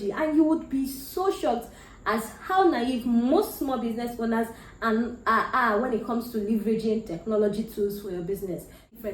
And you would be so shocked as how naive most small business owners are when it comes to leveraging technology tools for your business.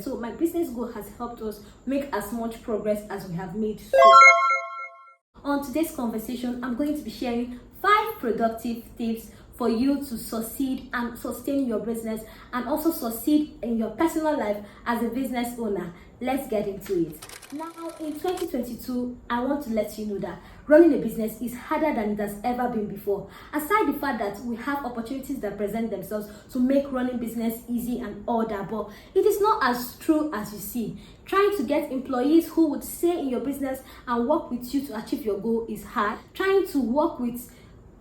So my business goal has helped us make as much progress as we have made so far. On today's conversation, I'm going to be sharing 5 productive tips for you to succeed and sustain your business and also succeed in your personal life as a business owner. Let's get into it. Now, in 2022, I want to let you know that running a business is harder than it has ever been before. Aside the fact that we have opportunities that present themselves to make running business easy and all that, but it is not as true as you see. Trying to get employees who would stay in your business and work with you to achieve your goal is hard. Trying to work with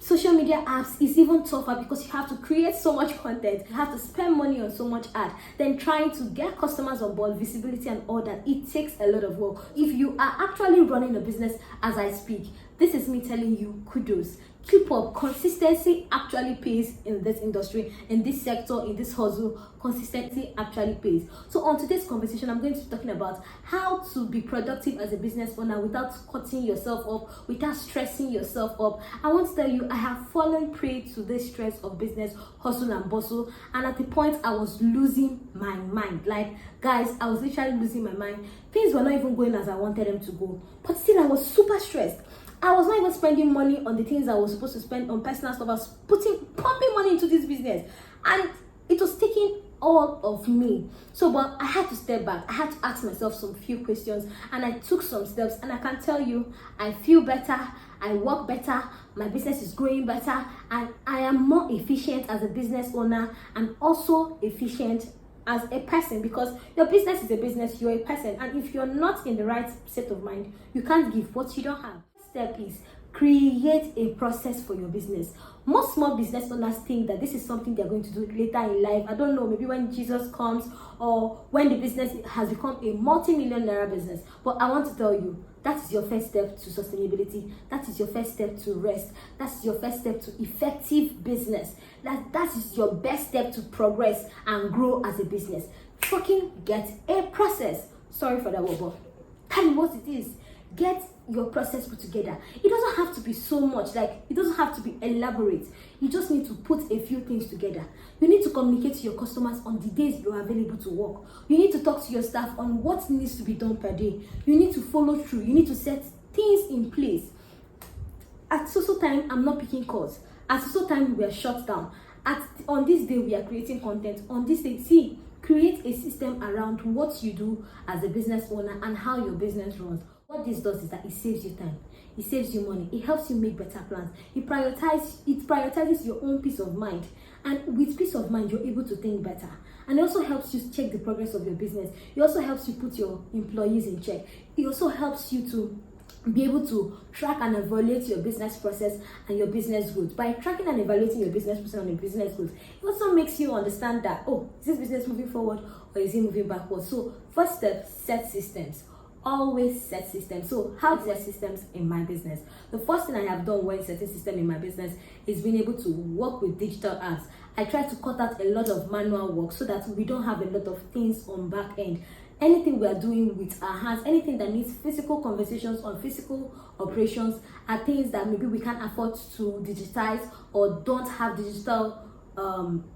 social media apps is even tougher because you have to create so much content, you have to spend money on so much ad, then trying to get customers on board, visibility and all that. It takes a lot of work. If you are actually running a business as I speak, this is me telling you kudos. Keep up. Consistency actually pays in this industry, in this sector, in this hustle. Consistency actually pays. So on today's conversation, I'm going to be talking about how to be productive as a business owner without cutting yourself up, without stressing yourself up. I want to tell you, I have fallen prey to this stress of business, hustle and bustle, and at the point I was losing my mind. Like, guys, I was literally losing my mind. Things were not even going as I wanted them to go, but still I was super stressed. I was not even spending money on the things I was supposed to spend on personal stuff. I was pumping money into this business, and it was taking all of me. So, but I had to step back. I had to ask myself some few questions, and I took some steps. And I can tell you, I feel better. I work better. My business is growing better, and I am more efficient as a business owner, and also efficient as a person, because your business is a business, you're a person, and if you're not in the right state of mind, you can't give what you don't have. Step is create a process for your business. Most small business owners think that this is something they're going to do later in life. I don't know, maybe when Jesus comes or when the business has become a multi-million naira business. But I want to tell you, that is your first step to sustainability. That is your first step to rest. That is your first step to effective business. That is your best step to progress and grow as a business. Fucking get a process. Sorry for that word, but tell me what it is. Get your process put together. It doesn't have to be so much, like it doesn't have to be elaborate. You just need to put a few things together. You need to communicate to your customers on the days you are available to work. You need to talk to your staff on what needs to be done per day. You need to follow through. You need to set things in place. At so time, I'm not picking calls. At so time, we are shut down. On this day, we are creating content. On this day, see, create a system around what you do as a business owner and how your business runs. What this does is that it saves you time, it saves you money, it helps you make better plans, it prioritizes your own peace of mind, and with peace of mind you're able to think better. And it also helps you check the progress of your business. It also helps you put your employees in check. It also helps you to be able to track and evaluate your business process and your business growth. By tracking and evaluating your business process and your business growth, it also makes you understand that, oh, is this business moving forward or is it moving backwards? So first step, set systems. Always set systems. So how to set systems in my business? The first thing I have done when setting system in my business is being able to work with digital apps. I try to cut out a lot of manual work so that we don't have a lot of things on back end. Anything we are doing with our hands, anything that needs physical conversations on physical operations, are things that maybe we can't afford to digitize or don't have digital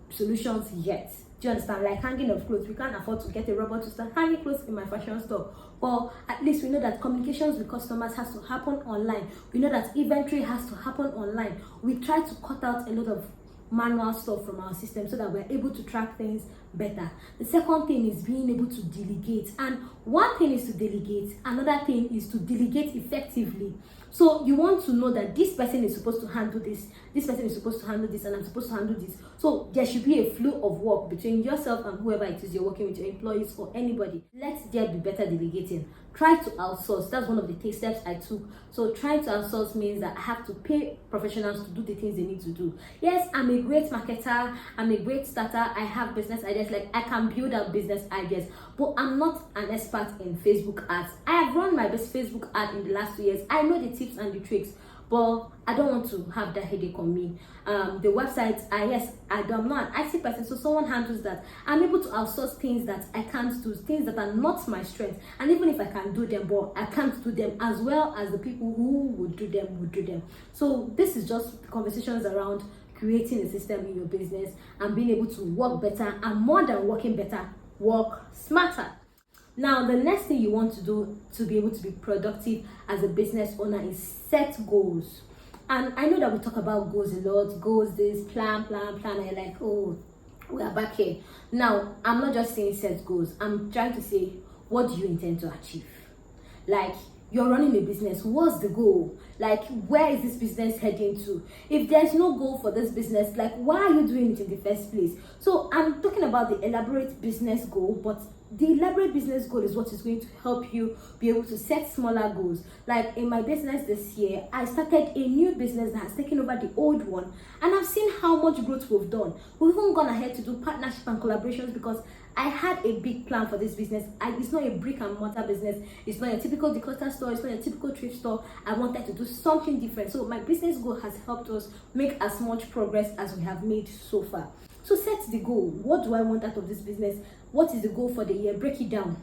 solutions yet. Do you understand? Like hanging of clothes, we can't afford to get a robot to start hanging clothes in my fashion store. Or at least we know that communications with customers has to happen online. We know that inventory has to happen online. We try to cut out a lot of manual stuff from our system so that we're able to track things better. The second thing is being able to delegate. And one thing is to delegate, another thing is to delegate effectively. So you want to know that this person is supposed to handle this person is supposed to handle this, and I'm supposed to handle this. So there should be a flow of work between yourself and whoever it is you're working with, your employees or anybody. Let there be better delegating. Try to outsource. That's one of the steps I took. So trying to outsource means that I have to pay professionals to do the things they need to do. Yes, I'm a great marketer, I'm a great starter, I have business ideas, like I can build out business ideas, but I'm not an expert in Facebook ads. I have run my best Facebook ad in the last 2 years. I know the tips and the tricks, but I don't want to have that headache on me. The website, yes, I'm not an IT person, so someone handles that. I'm able to outsource things that I can't do, things that are not my strength. And even if I can do them, but I can't do them as well as the people who would do them. So this is just conversations around creating a system in your business and being able to work better, and more than working better, work smarter. Now, the next thing you want to do to be able to be productive as a business owner is set goals. And I know that we talk about goals a lot, goals, this, plan, and you're like, oh, we are back here. Now, I'm not just saying set goals. I'm trying to say, what do you intend to achieve? Like, you're running a business, what's the goal? Like, where is this business heading to? If there's no goal for this business, like, why are you doing it in the first place? So I'm talking about the elaborate business goal, but the elaborate business goal is what is going to help you be able to set smaller goals. Like in my business this year, I started a new business that has taken over the old one, and I've seen how much growth we've done. We've even gone ahead to do partnership and collaborations because I had a big plan for this business. It's not a brick and mortar business. It's not a typical declutter store. It's not a typical thrift store. I wanted to do something different. So my business goal has helped us make as much progress as we have made so far. So set the goal. What do I want out of this business? What is the goal for the year? Break it down.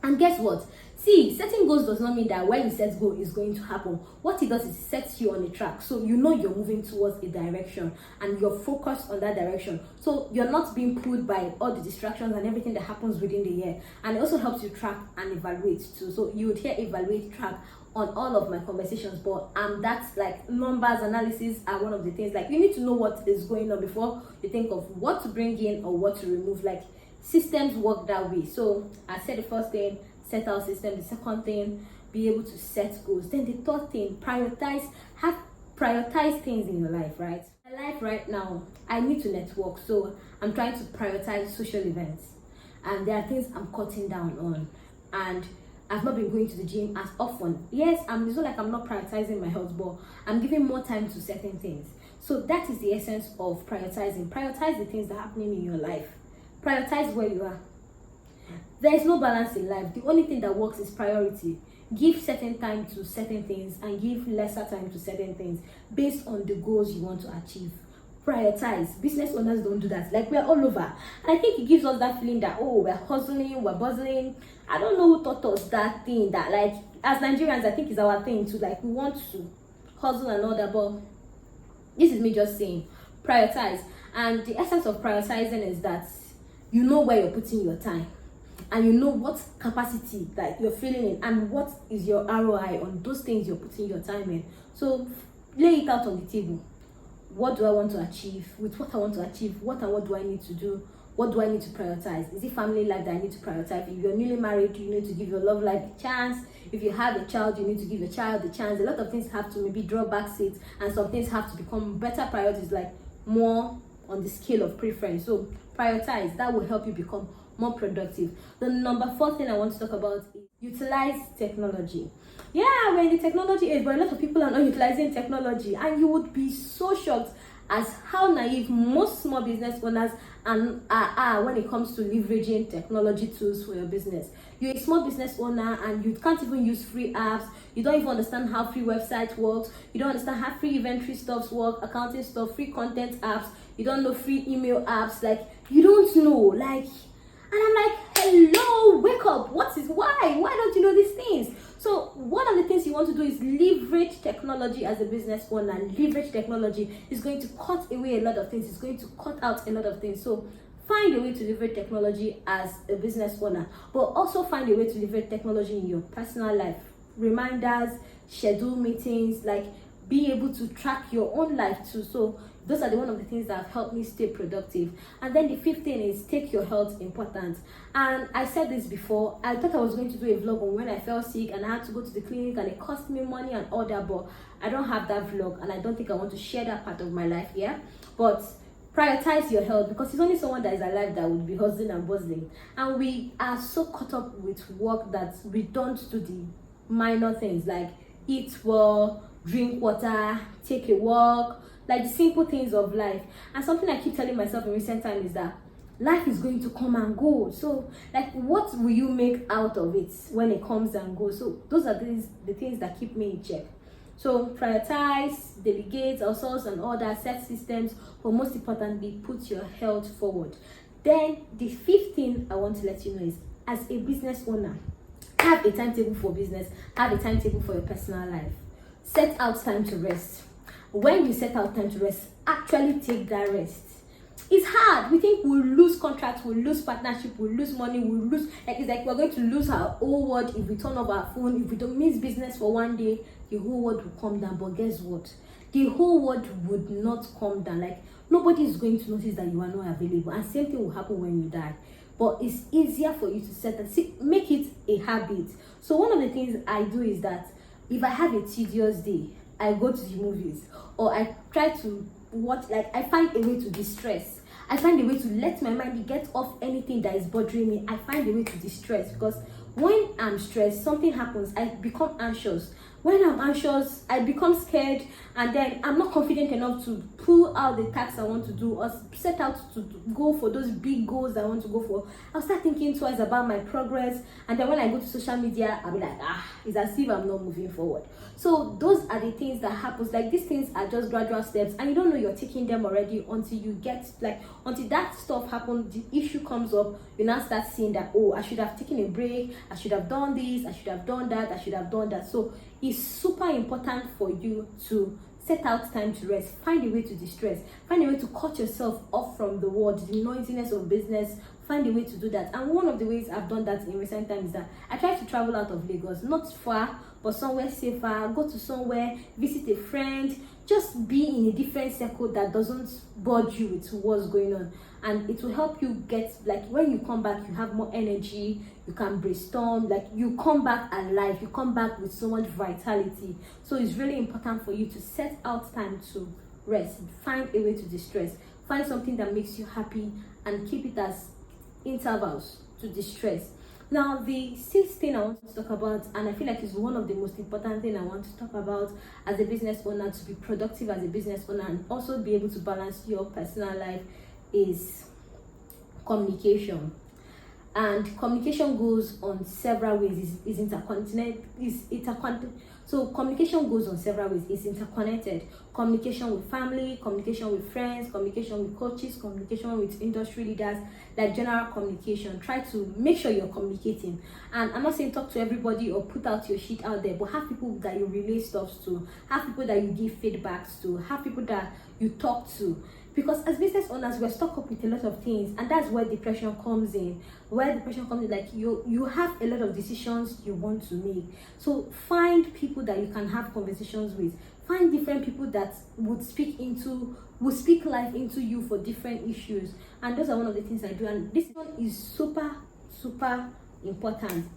And guess what? See, setting goals does not mean that when you set goal is going to happen. What it does is sets you on a track, so you know you're moving towards a direction and you're focused on that direction. So you're not being pulled by all the distractions and everything that happens within the year. And it also helps you track and evaluate too. So you would hear evaluate, track on all of my conversations, but that's like numbers analysis are one of the things. Like, you need to know what is going on before you think of what to bring in or what to remove. Like, systems work that way. So I said the first thing, set out system. The second thing, be able to set goals. Then the third thing, prioritize things in your life, right? My life right now, I need to network, so I'm trying to prioritize social events, and there are things I'm cutting down on. And I've not been going to the gym as often. Yes, it's not like I'm not prioritizing my health, but I'm giving more time to certain things. So that is the essence of prioritizing. Prioritize the things that are happening in your life. Prioritize where you are. There is no balance in life. The only thing that works is priority. Give certain time to certain things and give lesser time to certain things based on the goals you want to achieve. Prioritize. Business owners don't do that. Like, we're all over. And I think it gives us that feeling that, oh, we're hustling, we're bustling. I don't know who taught us that thing, that, like, as Nigerians, I think it's our thing to, like, we want to hustle and all that, but this is me just saying, prioritize. And the essence of prioritizing is that you know where you're putting your time, and you know what capacity that you're feeling in, and what is your ROI on those things you're putting your time in. So lay it out on the table. What do I want to achieve? With what I want to achieve, what and what do I need to do? What do I need to prioritize? Is it family life that I need to prioritize? If you're newly married, you need to give your love life a chance. If you have a child, you need to give your child a chance. A lot of things have to maybe draw back seats, and some things have to become better priorities, like more on the scale of preference. So prioritize. That will help you become more productive. The number 4 thing I want to talk about is utilize technology. Yeah, we're in the technology age, but a lot of people are not utilizing technology, and you would be so shocked as how naive most small business owners are when it comes to leveraging technology tools for your business. You're a small business owner and you can't even use free apps. You don't even understand how free website works. You don't understand how free inventory stuff work, accounting stuff, free content apps. You don't know free email apps. Like, you don't know. Like, and I'm like, hello, wake up. Why don't you know these things? So one of the things you want to do is leverage technology as a business owner. Leverage technology is going to cut away a lot of things. It's going to cut out a lot of things. So find a way to leverage technology as a business owner, but also find a way to leverage technology in your personal life. Reminders, schedule meetings, like be able to track your own life too. So those are one of the things that have helped me stay productive. And then the 5th thing is take your health important. And I said this before, I thought I was going to do a vlog on when I fell sick and I had to go to the clinic and it cost me money and all that, but I don't have that vlog and I don't think I want to share that part of my life here. But prioritize your health, because it's only someone that is alive that would be hustling and bustling. And we are so caught up with work that we don't do the minor things like eat well, drink water, take a walk, like the simple things of life. And something I keep telling myself in recent time is that life is going to come and go. So, like, what will you make out of it when it comes and goes? So those are the things that keep me in check. So prioritize, delegate, outsource and order, set systems, but most importantly, put your health forward. Then the fifth thing I want to let you know is, as a business owner, have a timetable for business, have a timetable for your personal life. Set out time to rest. When you set out time to rest, actually take that rest. It's hard. We think we'll lose contracts, we'll lose partnership, we'll lose money, we'll lose, like it's like we're going to lose our whole world if we turn off our phone. If we don't miss business for one day, the whole world will come down. But guess what? The whole world would not come down. Like, nobody is going to notice that you are not available, and same thing will happen when you die. But it's easier for you to set that, make it a habit. So one of the things I do is that if I have a tedious day, I go to the movies, or I try to watch, like I find a way to distress. I find a way to let my mind get off anything that is bothering me. I find a way to distress, because when I'm stressed, something happens. I become anxious. When I'm anxious, I become scared, and then I'm not confident enough to pull out the tasks I want to do or set out to go for those big goals I want to go for. I'll start thinking twice about my progress, and then when I go to social media, I'll be like, it's as if I'm not moving forward. So those are the things that happens. Like, these things are just gradual steps, and you don't know you're taking them already until you get, like, until that stuff happens, the issue comes up, you now start seeing that, oh, I should have taken a break, I should have done this, I should have done that, I should have done that. So it's super important for you to set out time to rest. Find a way to distress. Find a way to cut yourself off from the world, the noisiness of business. Find a way to do that. And one of the ways I've done that in recent times is that I try to travel out of Lagos, not far, but somewhere safer. Go to somewhere, visit a friend, just be in a different circle that doesn't bother you with what's going on. And it will help you get, like, when you come back, you have more energy, you can brainstorm, like, you come back alive, you come back with so much vitality. So it's really important for you to set out time to rest. Find a way to distress. Find something that makes you happy and keep it as intervals to distress. Now, the sixth thing I want to talk about, and I feel like it's one of the most important things I want to talk about as a business owner, to be productive as a business owner and also be able to balance your personal life, is communication. And communication goes on several ways. Is interconnected. So communication goes on several ways. It's interconnected. Communication with family, communication with friends, communication with coaches, communication with industry leaders, like general communication. Try to make sure you're communicating. And I'm not saying talk to everybody or put out your shit out there, but have people that you relay stuff to, have people that you give feedbacks to, have people that you talk to. Because as business owners, we're stuck up with a lot of things, and that's where depression comes in. Like, you have a lot of decisions you want to make. So find people that you can have conversations with. Find different people that would speak life into you for different issues. And those are one of the things I do. And this one is super, super important.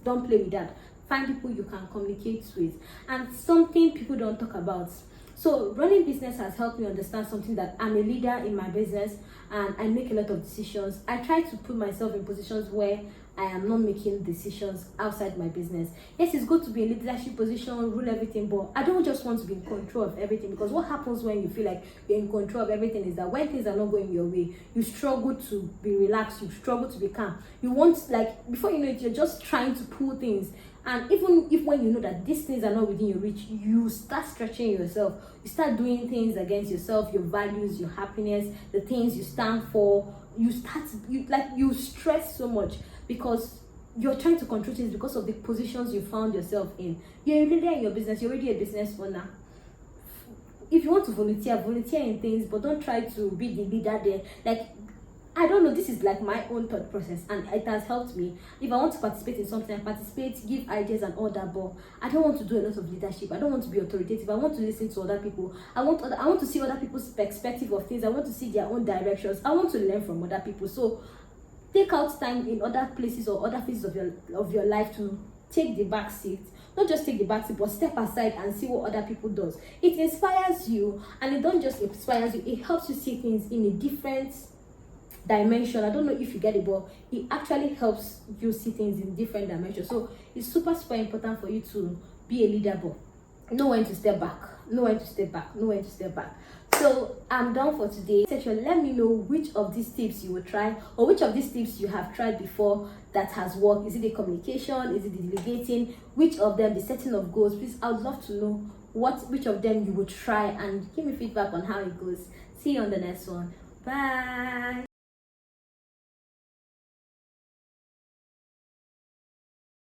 Don't play with that. Find people you can communicate with. And something people don't talk about. So running business has helped me understand something, that I'm a leader in my business and I make a lot of decisions. I try to put myself in positions where I am not making decisions outside my business. Yes, it's good to be in a leadership position, rule everything, but I don't just want to be in control of everything, because what happens when you feel like you're in control of everything is that when things are not going your way, you struggle to be relaxed, you struggle to be calm. You want, like, before you know it, you're just trying to pull things. And even if when you know that these things are not within your reach, you start stretching yourself. You start doing things against yourself, your values, your happiness, the things you stand for. You stress so much because you're trying to control things because of the positions you found yourself in. You're a leader in your business. You're already a business owner. If you want to volunteer in things, but don't try to be the leader there. Like, I don't know, this is like my own thought process, and it has helped me. If I want to participate in something, I participate, give ideas and all that, but I don't want to do a lot of leadership. I don't want to be authoritative. I want to listen to other people. I want to see other people's perspective of things. I want to see their own directions. I want to learn from other people. So take out time in other places or other phases of your life to take the back seat. Not just take the back seat, but step aside and see what other people does. It inspires you, and it don't just inspires you, it helps you see things in a different dimension. I don't know if you get it, but it actually helps you see things in different dimensions. So it's super important for you to be a leader, but know when to step back, know when to step back, know when to step back. So I'm done for today. Let me know which of these tips you will try, or which of these tips you have tried before that has worked. Is it the communication? Is it the delegating? Which of them? The setting of goals? Please, I would love to know which of them you would try, and give me feedback on how it goes. See you on the next one. Bye.